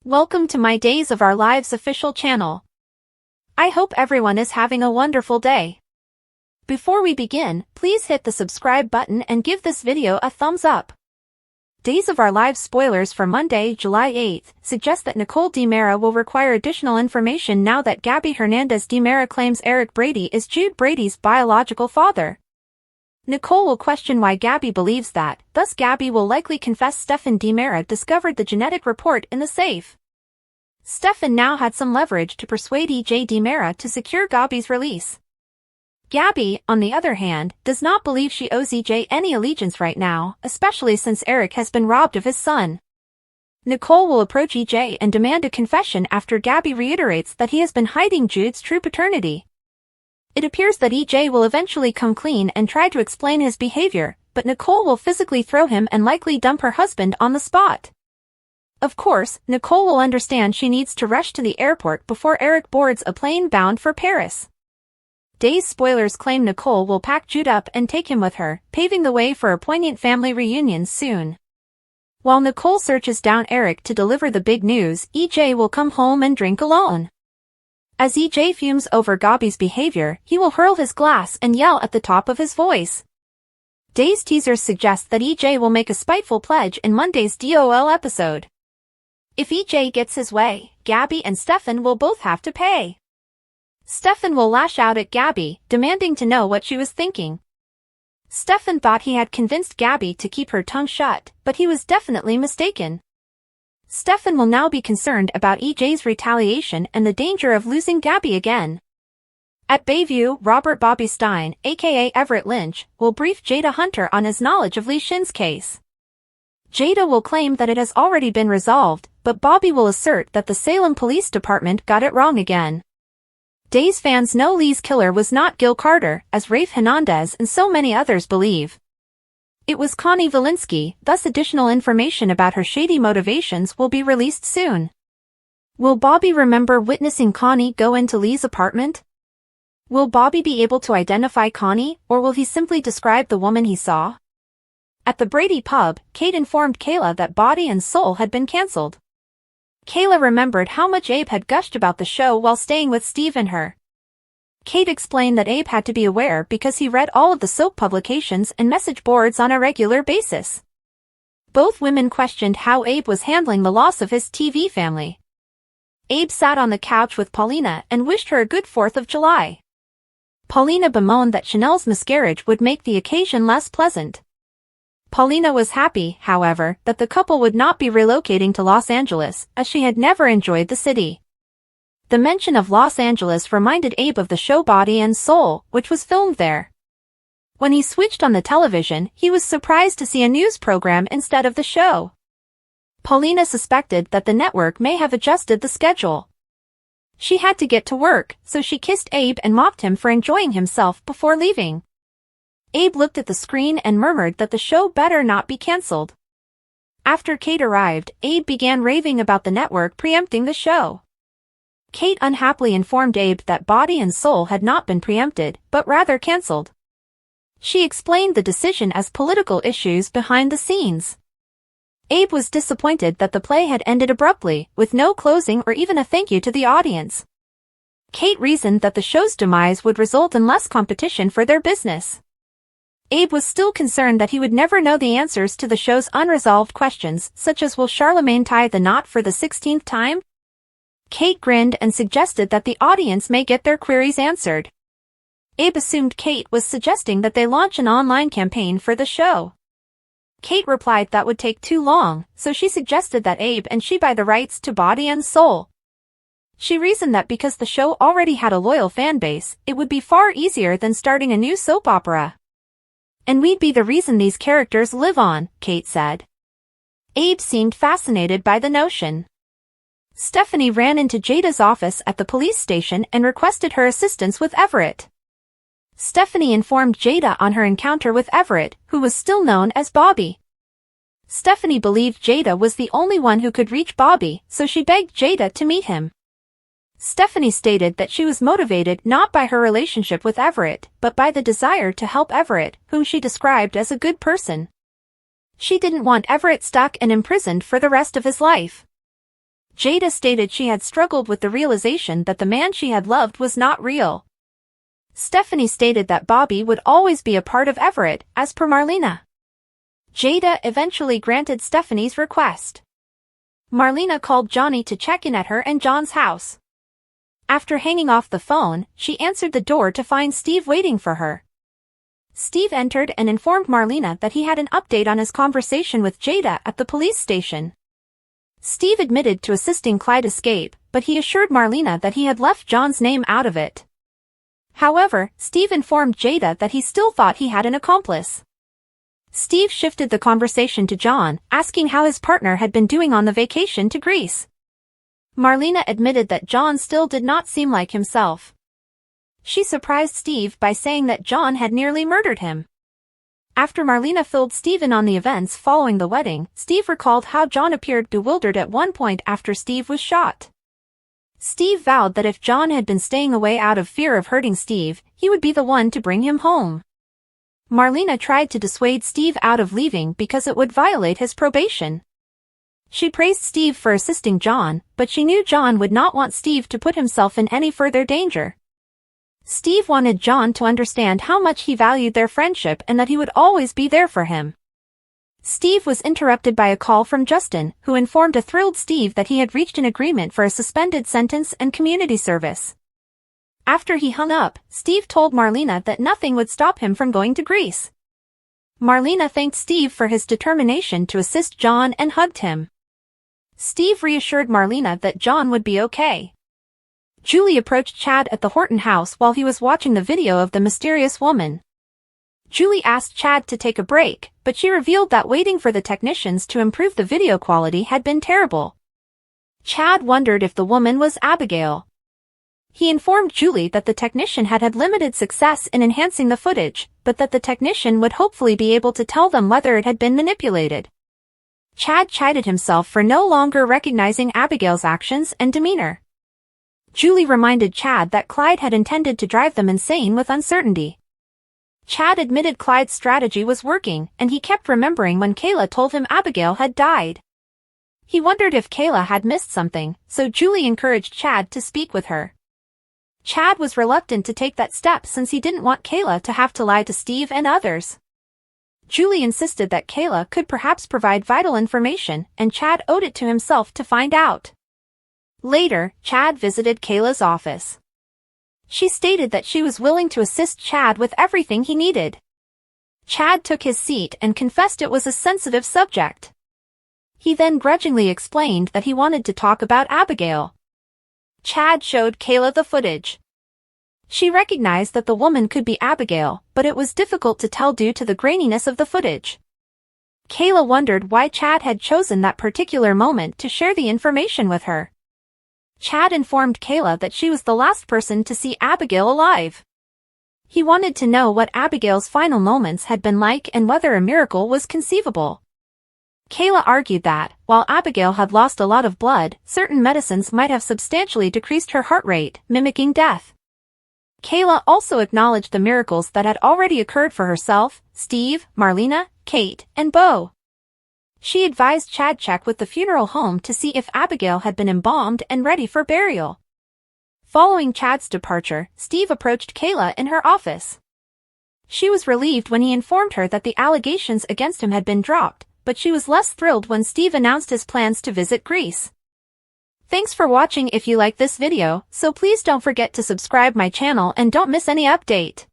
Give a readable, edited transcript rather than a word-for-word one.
Welcome to my Days of Our Lives official channel. I hope everyone is having a wonderful day. Before we begin, please hit the subscribe button and give this video a thumbs up. Days of Our Lives spoilers for Monday, July 8th, suggest that Nicole DiMera will require additional information now that Gabby Hernandez DiMera claims Eric Brady is Jude Brady's biological father. Nicole will question why Gabby believes that, thus Gabby will likely confess Stefan DiMera discovered the genetic report in the safe. Stefan now had some leverage to persuade EJ DiMera to secure Gabby's release. Gabby, on the other hand, does not believe she owes EJ any allegiance right now, especially since Eric has been robbed of his son. Nicole will approach EJ and demand a confession after Gabby reiterates that he has been hiding Jude's true paternity. It appears that EJ will eventually come clean and try to explain his behavior, but Nicole will physically throw him and likely dump her husband on the spot. Of course, Nicole will understand she needs to rush to the airport before Eric boards a plane bound for Paris. Days spoilers claim Nicole will pack Jude up and take him with her, paving the way for a poignant family reunion soon. While Nicole searches down Eric to deliver the big news, EJ will come home and drink alone. As EJ fumes over Gabby's behavior, he will hurl his glass and yell at the top of his voice. Days teasers suggest that EJ will make a spiteful pledge in Monday's DOL episode. If EJ gets his way, Gabby and Stefan will both have to pay. Stefan will lash out at Gabby, demanding to know what she was thinking. Stefan thought he had convinced Gabby to keep her tongue shut, but he was definitely mistaken. Stefan will now be concerned about EJ's retaliation and the danger of losing Gabby again. At Bayview, Robert Bobby Stein, aka Everett Lynch, will brief Jada Hunter on his knowledge of Lee Shin's case. Jada will claim that it has already been resolved, but Bobby will assert that the Salem Police Department got it wrong again. Days fans know Lee's killer was not Gil Carter, as Rafe Hernandez and so many others believe. It was Connie Valinsky, thus additional information about her shady motivations will be released soon. Will Bobby remember witnessing Connie go into Lee's apartment? Will Bobby be able to identify Connie, or will he simply describe the woman he saw? At the Brady pub, Kate informed Kayla that Body and Soul had been cancelled. Kayla remembered how much Abe had gushed about the show while staying with Steve and her. Kate explained that Abe had to be aware because he read all of the soap publications and message boards on a regular basis. Both women questioned how Abe was handling the loss of his TV family. Abe sat on the couch with Paulina and wished her a good 4th of July. Paulina bemoaned that Chanel's miscarriage would make the occasion less pleasant. Paulina was happy, however, that the couple would not be relocating to Los Angeles, as she had never enjoyed the city. The mention of Los Angeles reminded Abe of the show Body and Soul, which was filmed there. When he switched on the television, he was surprised to see a news program instead of the show. Paulina suspected that the network may have adjusted the schedule. She had to get to work, so she kissed Abe and mocked him for enjoying himself before leaving. Abe looked at the screen and murmured that the show better not be cancelled. After Kate arrived, Abe began raving about the network preempting the show. Kate unhappily informed Abe that Body and Soul had not been preempted, but rather cancelled. She explained the decision as political issues behind the scenes. Abe was disappointed that the play had ended abruptly, with no closing or even a thank you to the audience. Kate reasoned that the show's demise would result in less competition for their business. Abe was still concerned that he would never know the answers to the show's unresolved questions, such as will Charlemagne tie the knot for the 16th time? Kate grinned and suggested that the audience may get their queries answered. Abe assumed Kate was suggesting that they launch an online campaign for the show. Kate replied that would take too long, so she suggested that Abe and she buy the rights to Body and Soul. She reasoned that because the show already had a loyal fan base, it would be far easier than starting a new soap opera. And we'd be the reason these characters live on, Kate said. Abe seemed fascinated by the notion. Stephanie ran into Jada's office at the police station and requested her assistance with Everett. Stephanie informed Jada on her encounter with Everett, who was still known as Bobby. Stephanie believed Jada was the only one who could reach Bobby, so she begged Jada to meet him. Stephanie stated that she was motivated not by her relationship with Everett, but by the desire to help Everett, whom she described as a good person. She didn't want Everett stuck and imprisoned for the rest of his life. Jada stated she had struggled with the realization that the man she had loved was not real. Stephanie stated that Bobby would always be a part of Everett, as per Marlena. Jada eventually granted Stephanie's request. Marlena called Johnny to check in at her and John's house. After hanging off the phone, she answered the door to find Steve waiting for her. Steve entered and informed Marlena that he had an update on his conversation with Jada at the police station. Steve admitted to assisting Clyde escape, but he assured Marlena that he had left John's name out of it. However, Steve informed Jada that he still thought he had an accomplice. Steve shifted the conversation to John, asking how his partner had been doing on the vacation to Greece. Marlena admitted that John still did not seem like himself. She surprised Steve by saying that John had nearly murdered him. After Marlena filled Steve in on the events following the wedding, Steve recalled how John appeared bewildered at one point after Steve was shot. Steve vowed that if John had been staying away out of fear of hurting Steve, he would be the one to bring him home. Marlena tried to dissuade Steve out of leaving because it would violate his probation. She praised Steve for assisting John, but she knew John would not want Steve to put himself in any further danger. Steve wanted John to understand how much he valued their friendship and that he would always be there for him. Steve was interrupted by a call from Justin, who informed a thrilled Steve that he had reached an agreement for a suspended sentence and community service. After he hung up, Steve told Marlena that nothing would stop him from going to Greece. Marlena thanked Steve for his determination to assist John and hugged him. Steve reassured Marlena that John would be okay. Julie approached Chad at the Horton house while he was watching the video of the mysterious woman. Julie asked Chad to take a break, but she revealed that waiting for the technicians to improve the video quality had been terrible. Chad wondered if the woman was Abigail. He informed Julie that the technician had had limited success in enhancing the footage, but that the technician would hopefully be able to tell them whether it had been manipulated. Chad chided himself for no longer recognizing Abigail's actions and demeanor. Julie reminded Chad that Clyde had intended to drive them insane with uncertainty. Chad admitted Clyde's strategy was working, and he kept remembering when Kayla told him Abigail had died. He wondered if Kayla had missed something, so Julie encouraged Chad to speak with her. Chad was reluctant to take that step since he didn't want Kayla to have to lie to Steve and others. Julie insisted that Kayla could perhaps provide vital information, and Chad owed it to himself to find out. Later, Chad visited Kayla's office. She stated that she was willing to assist Chad with everything he needed. Chad took his seat and confessed it was a sensitive subject. He then grudgingly explained that he wanted to talk about Abigail. Chad showed Kayla the footage. She recognized that the woman could be Abigail, but it was difficult to tell due to the graininess of the footage. Kayla wondered why Chad had chosen that particular moment to share the information with her. Chad informed Kayla that she was the last person to see Abigail alive. He wanted to know what Abigail's final moments had been like and whether a miracle was conceivable. Kayla argued that, while Abigail had lost a lot of blood, certain medicines might have substantially decreased her heart rate, mimicking death. Kayla also acknowledged the miracles that had already occurred for herself, Steve, Marlena, Kate, and Beau. She advised Chad check with the funeral home to see if Abigail had been embalmed and ready for burial. Following Chad's departure, Steve approached Kayla in her office. She was relieved when he informed her that the allegations against him had been dropped, but she was less thrilled when Steve announced his plans to visit Greece. Thanks for watching. If you like this video, so please don't forget to subscribe my channel and don't miss any update.